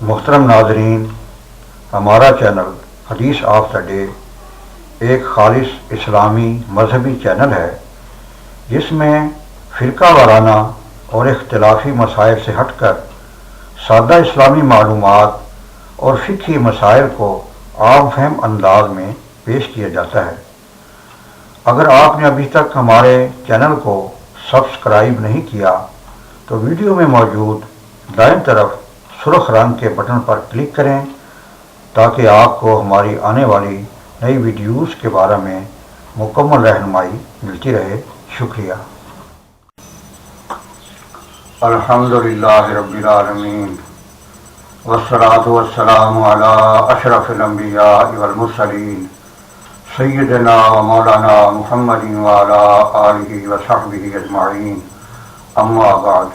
محترم ناظرین، ہمارا چینل حدیث آف دا ڈے ایک خالص اسلامی مذہبی چینل ہے جس میں فرقہ وارانہ اور اختلافی مسائل سے ہٹ کر سادہ اسلامی معلومات اور فقہی مسائل کو عام فہم انداز میں پیش کیا جاتا ہے۔ اگر آپ نے ابھی تک ہمارے چینل کو سبسکرائب نہیں کیا تو ویڈیو میں موجود دائیں طرف سرخ رنگ کے بٹن پر کلک کریں تاکہ آپ کو ہماری آنے والی نئی ویڈیوز کے بارے میں مکمل رہنمائی ملتی رہے۔ شکریہ۔ الحمدللہ رب العالمین والصلاة والسلام علی اشرف الانبیاء والمرسلین سیدنا و مولانا محمد وعلی آلہ وصحبہ اجمعین، اما بعد۔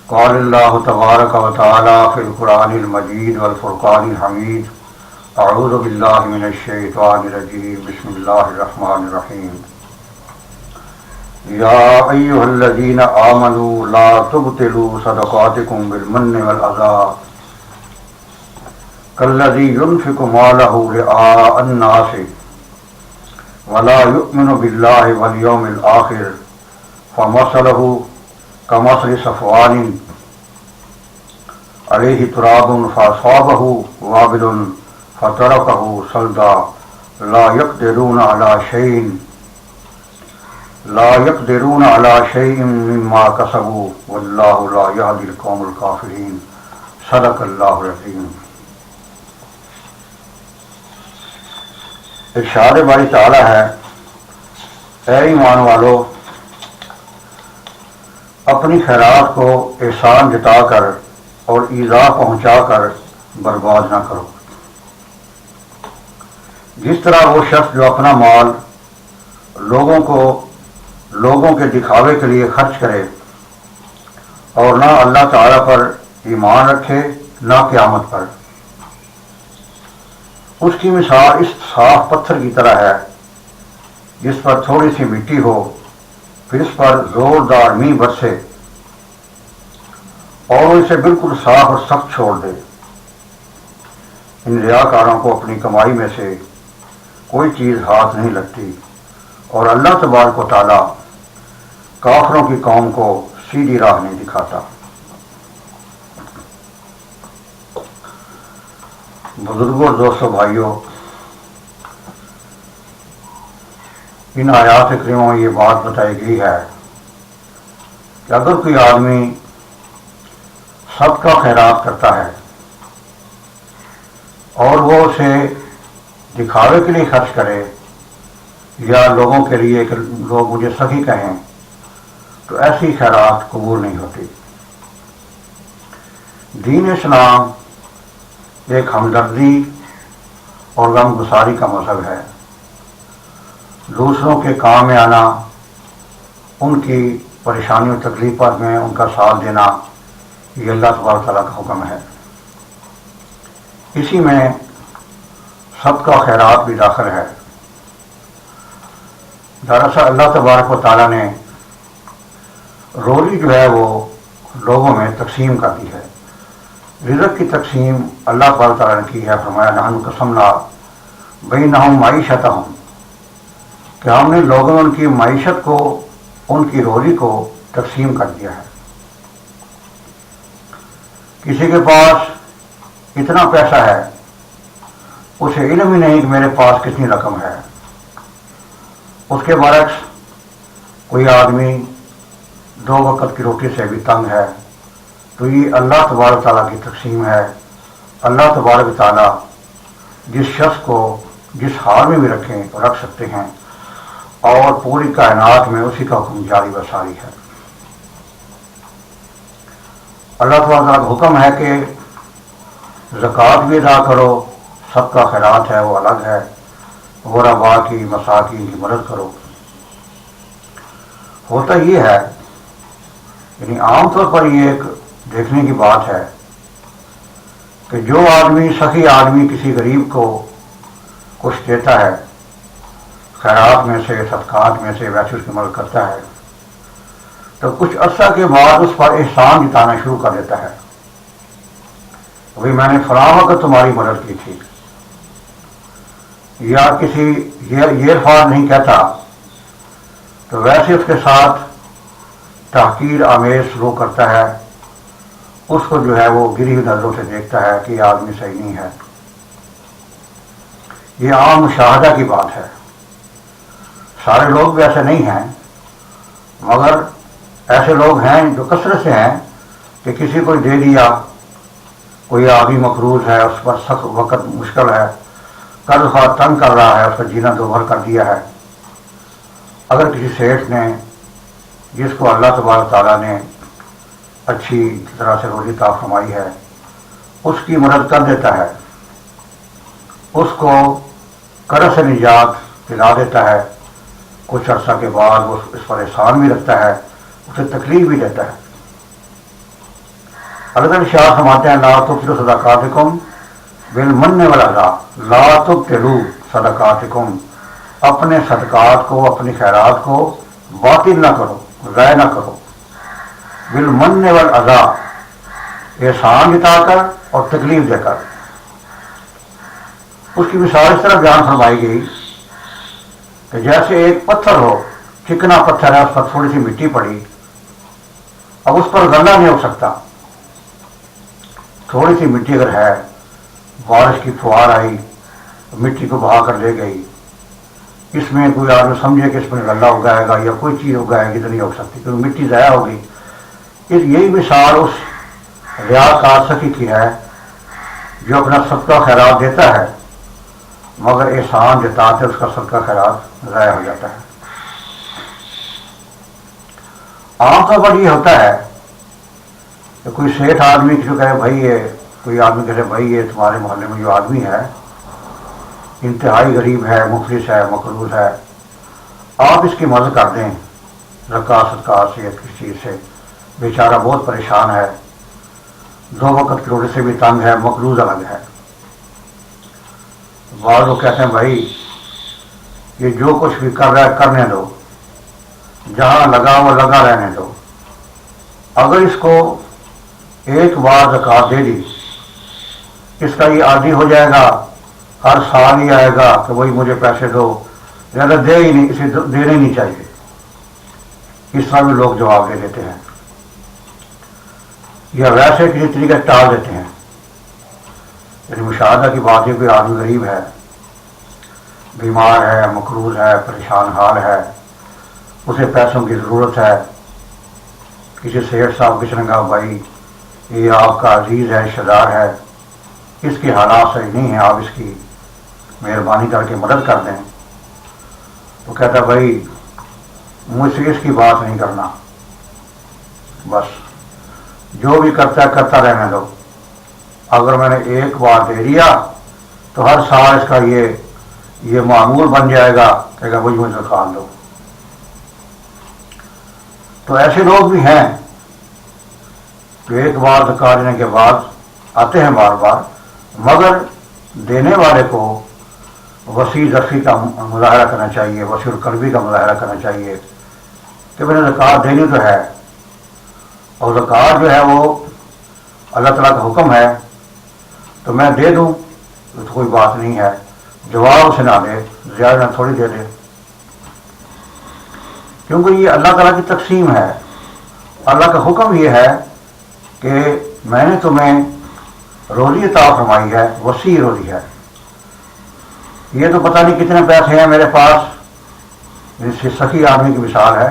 قال اللہ تبارک و تعالی فی القرآن المجید والفرقان الحمید، اعوذ باللہ من الشیطان الرجیم، بسم اللہ الرحمن الرحیم۔ یا ایھا الذین آمنوا لا تبطلوا صدقاتکم بالمن والأذى کالذی ينفق مالہ رئاء الناس ولا یؤمن باللہ والیوم الآخر فمثلہ کمثل صفوان علیہ تراب فاصابہ وابل فترکہ صلدا لا یقدرون علی شیء مما کسبوا واللہ لا یہدی القوم الکافرین۔ صدق اللہ العظیم۔ ارشاد باری تعالی ہے، اے ایمان والو، اپنی خیرات کو احسان جتا کر اور ایذا پہنچا کر برباد نہ کرو۔ جس طرح وہ شخص جو اپنا مال لوگوں کے دکھاوے کے لیے خرچ کرے اور نہ اللہ تعالیٰ پر ایمان رکھے نہ قیامت پر، اس کی مثال اس صاف پتھر کی طرح ہے جس پر تھوڑی سی مٹی ہو، پھر اس پر زوردار میںہ برسے اور وہ اسے بالکل صاف اور سخت چھوڑ دے۔ ان ریاکاروں کو اپنی کمائی میں سے کوئی چیز ہاتھ نہیں لگتی اور اللہ تبارک و تعالی کافروں کی قوم کو سیدھی راہ نہیں دکھاتا۔ بزرگوں اور دوستوں بھائیوں، ان آیات کریموں میں یہ بات بتائی گئی ہے کہ اگر کوئی آدمی صدقہ خیرات کرتا ہے اور وہ اسے دکھاوے کے لیے خرچ کرے یا لوگوں کے لیے کہ لوگ مجھے سخی کہیں، تو ایسی خیرات قبول نہیں ہوتی۔ دین اسلام ایک ہمدردی اور غم گساری کا مذہب ہے۔ دوسروں کے کام میں آنا، ان کی پریشانی و تکلیفات میں ان کا ساتھ دینا، یہ اللہ تبارک تعالیٰ کا حکم ہے۔ اسی میں صدقہ خیرات بھی داخل ہے۔ دراصل اللہ تبارک و تعالیٰ نے روزی جو ہے وہ لوگوں میں تقسیم کر دی ہے۔ رزق کی تقسیم اللہ تبارک تعالیٰ نے کی ہے۔ فرمایا نحن قسمنا بینہم معیشتہم، کہ ہم نے لوگوں ان کی معیشت کو، ان کی روزی کو تقسیم کر دیا ہے۔ کسی کے پاس اتنا پیسہ ہے، اسے علم ہی نہیں کہ میرے پاس کتنی رقم ہے۔ اس کے برعکس کوئی آدمی 2 وقت کی روٹی سے بھی تنگ ہے، تو یہ اللہ تبارک تعالیٰ کی تقسیم ہے۔ اللہ تبارک تعالیٰ جس شخص کو جس حال میں بھی رکھیں تو رکھ سکتے ہیں، اور پوری کائنات میں اسی کا حکم جاری و ساری ہے۔ اللہ تبارک تعالیٰ کا حکم ہے کہ زکوٰۃ بھی ادا کرو، صدقہ خیرات ہے وہ الگ ہے، غرباء کی مساکین کی مدد کرو۔ ہوتا یہ ہے، یعنی عام طور پر یہ ایک دیکھنے کی بات ہے کہ جو آدمی سخی آدمی کسی غریب کو کچھ دیتا ہے، خیرات میں سے، صدقات میں سے، ویسے اس کی مدد کرتا ہے، تو کچھ عرصہ کے بعد اس پر احسان جتانا شروع کر دیتا ہے۔ ابھی میں نے فلاں وقت تمہاری مدد کی تھی، یا کسی یہ الفاظ نہیں کہتا تو ویسے اس کے ساتھ تحقیر آمیز سلوک کرتا ہے، اس کو جو ہے وہ گری ہوئی نظروں سے دیکھتا ہے کہ یہ آدمی صحیح نہیں ہے۔ یہ عام مشاہدہ کی بات ہے، سارے لوگ بھی ایسے نہیں ہیں، مگر ایسے لوگ ہیں جو کثرت سے ہیں کہ کسی کو دے دیا، کوئی آدمی مقروض ہے، اس پر سخت وقت مشکل ہے، قرض خواہ تنگ کر رہا ہے، اس کا جینا دوبھر کر دیا ہے، اگر کسی سیٹھ نے جس کو اللہ تبارک تعالیٰ نے اچھی طرح سے روزی عطا فرمائی ہے اس کی مدد کر دیتا ہے، اس کو قرض سے نجات دلا دیتا ہے، کچھ عرصہ کے بعد وہ اس پر احسان بھی رکھتا ہے، اسے تکلیف بھی دیتا ہے۔ اللہ شاہ فرماتے ہیں لا تبطلوا صدقاتکم بالمن والاذی، لا تبطلوا صدقاتکم، اپنے صدقات کو، اپنی خیرات کو باطل نہ کرو، ضائع نہ کرو، بالمن والاذی، احسان جتا کر اور تکلیف دے کر۔ اس کی مثال اس طرح بیان فرمائی گئی کہ جیسے ایک پتھر ہو، چکنا پتھر ہے، اس پر تھوڑی سی مٹی پڑی، اب اس پر غلہ نہیں ہو سکتا، تھوڑی سی مٹی اگر ہے، بارش کی فوار آئی، مٹی کو بہا کر لے گئی، اس میں کوئی آدمی سمجھے کہ اس میں غلہ اگائے گا یا کوئی چیز اگائے گی تو نہیں ہو سکتی کیونکہ مٹی ضائع ہوگی۔ یہی مثال اس ریاکار سخی کی ہے جو اپنا صدقہ خیرات دیتا ہے مگر احسان جتاتے اس کا صدقہ خیرات ضائع ہو جاتا ہے۔ عام طور پر یہ ہوتا ہے کہ کوئی سیٹھ آدمی کسی کو کہے بھائی یہ، کوئی آدمی کہے بھائی یہ تمہارے محلے میں جو آدمی ہے انتہائی غریب ہے، مفلس ہے، مقروض ہے، آپ اس کی مدد کر دیں زکوٰۃ صدقات سے یا کسی چیز سے، بیچارہ بہت پریشان ہے، 2 وقت کی روٹی سے بھی تنگ ہے، مقروض الگ ہے۔ بعض لوگ کہتے ہیں بھائی یہ جو کچھ بھی کر رہا ہے کرنے دو، جہاں لگا وہ لگا رہنے دو، اگر اس کو ایک بار زکوٰۃ دے دی اس کا یہ عادی ہو جائے گا، ہر سال ہی آئے گا کہ وہی مجھے پیسے دو، زیادہ دے ہی نہیں، اسے دینے ہی نہیں چاہیے، اس طرح بھی لوگ جواب دے دیتے ہیں یا ویسے کسی طریقے ٹال دیتے ہیں۔ یعنی مشاہدہ کی بات ہے، کوئی آدمی غریب ہے، بیمار ہے، مقروض ہے، پریشان حال ہے، اسے پیسوں کی ضرورت ہے، کسی سیٹھ صاحب کسی نے کہا بھائی یہ آپ کا عزیز ہے، رشتہ دار ہے، اس کے حالات صحیح نہیں ہیں، آپ اس کی مہربانی کر کے مدد کر دیں، تو کہتا بھائی مجھ سے اس کی بات نہیں کرنا، بس جو بھی کرتا ہے کرتا رہنے دو، اگر میں نے ایک بار دے دیا تو ہر سال اس کا یہ معمول بن جائے گا کہ مجھ زکوٰۃ دو۔ تو ایسے لوگ بھی ہیں کہ ایک بار زکوٰۃ دینے کے بعد آتے ہیں بار بار، مگر دینے والے کو وسیع ظرفی کا مظاہرہ کرنا چاہیے، وسیع القلبی کا مظاہرہ کرنا چاہیے کہ میں نے زکوٰۃ دینی تو ہے، اور زکوٰۃ جو ہے وہ اللہ تعالیٰ کا حکم ہے تو میں دے دوں تو کوئی بات نہیں ہے، جواب اسے نہ دے، زیادہ نہ تھوڑی دے دے، کیونکہ یہ اللہ تعالیٰ کی تقسیم ہے۔ اللہ کا حکم یہ ہے کہ میں نے تمہیں روزی عطا فرمائی ہے، وسیع روزی ہے، یہ تو پتہ نہیں کتنے پیسے ہیں میرے پاس، جس سے سخی آدمی کی مثال ہے،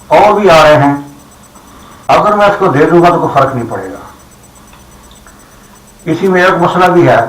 اور بھی آ رہے ہیں، اگر میں اس کو دے دوں گا تو کوئی فرق نہیں پڑے گا۔ اسی میں ایک مسئلہ بھی ہے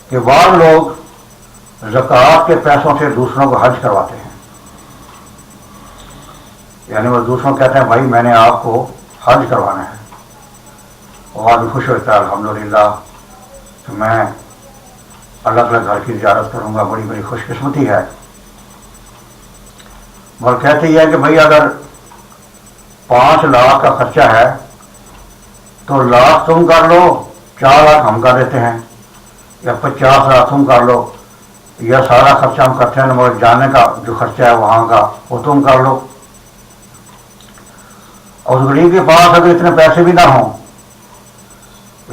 کہ بعض لوگ زکوٰۃ کے پیسوں سے دوسروں کو حج کرواتے ہیں، یعنی وہ دوسروں کہتے ہیں بھائی میں نے آپ کو حج کروانا ہے، اور آدمی خوش ہوتا ہے الحمدللہ کہ میں اللہ تعالیٰ گھر کی زیارت کروں گا، بڑی بڑی خوش قسمتی ہے، مگر کہتے یہ ہے کہ بھائی اگر 5 لاکھ کا خرچہ ہے تو لاکھ تم کر لو، 4 لاکھ ہم کر دیتے ہیں، یا 50 لاکھ تم کر لو، یا سارا خرچہ ہم کرتے ہیں مگر جانے کا جو خرچہ ہے وہاں کا وہ تم کر لو۔ اور اس غریب کے پاس اگر اتنے پیسے بھی نہ ہوں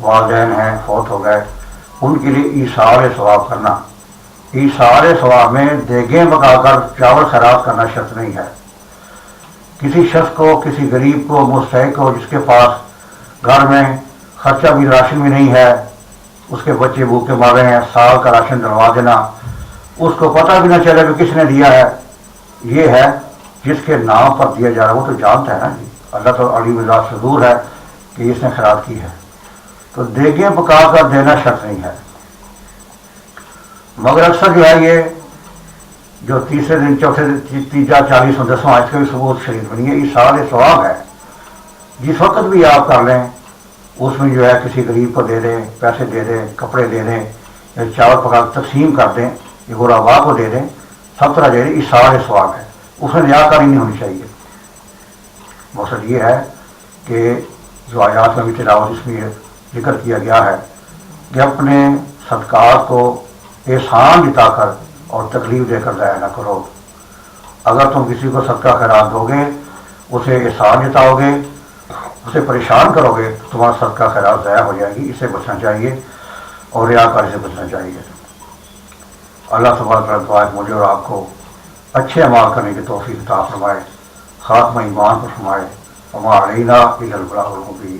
والدین ہیں فوت ہو گئے، ان کے لیے ایثار ثواب کرنا، ایثار ثواب میں دیگیں پکا کر چاول خیرات کرنا شرط نہیں ہے۔ کسی شخص کو، کسی غریب کو، مستحق کو، جس کے پاس گھر میں خرچہ بھی راشن بھی نہیں ہے، اس کے بچے بھوکے مارے ہیں، سال کا راشن ڈلوا دینا، اس کو پتہ بھی نہ چلے کہ کس نے دیا ہے، یہ ہے جس کے نام پر دیا جا رہا ہے وہ تو جانتا ہے نا جی، اللہ تو علی ذات صدور ہے کہ اس نے خیرات کی ہے، تو دیگیں پکا کر دینا شرط نہیں ہے۔ مگر اکثر جو ہے یہ جو تیسرے دن، چوتھے دن، تیجا 40/10 اس کا بھی ثبوت شریف بنی ہے، ایثار ثواب ہے۔ جس وقت بھی آپ کر لیں اس میں جو ہے کسی غریب کو دے دیں، پیسے دے دیں، کپڑے دے دیں، یا چاول پکا تقسیم کر دیں، یا غربا کو دے دیں، سب طرح دے دیں، ایثار ثواب ہے، اس میں ریاکاری نہیں ہونی چاہیے۔ مقصد یہ ہے کہ جو آیات میں بھی تلاوت اس میں ذکر کیا گیا ہے کہ اپنے صدقات کو احسان جتا کر اور تکلیف دے کر ضائع نہ کرو۔ اگر تم کسی کو صدقہ خیرات دو گے، اسے احسان جتاؤ گے، اسے پریشان کرو گے، تو تمہارا صدقہ خیرات ضائع ہو جائے گی۔ اس سے بچنا چاہیے اور ریاکاری سے بچنا چاہیے۔ اللہ تبارک و تعالیٰ مجھے اور آپ کو اچھے اعمال کرنے کی توفیق عطا فرمائے، خاتمہ ایمان پر فرمائے۔ وما علینا الا البلاغ المبین۔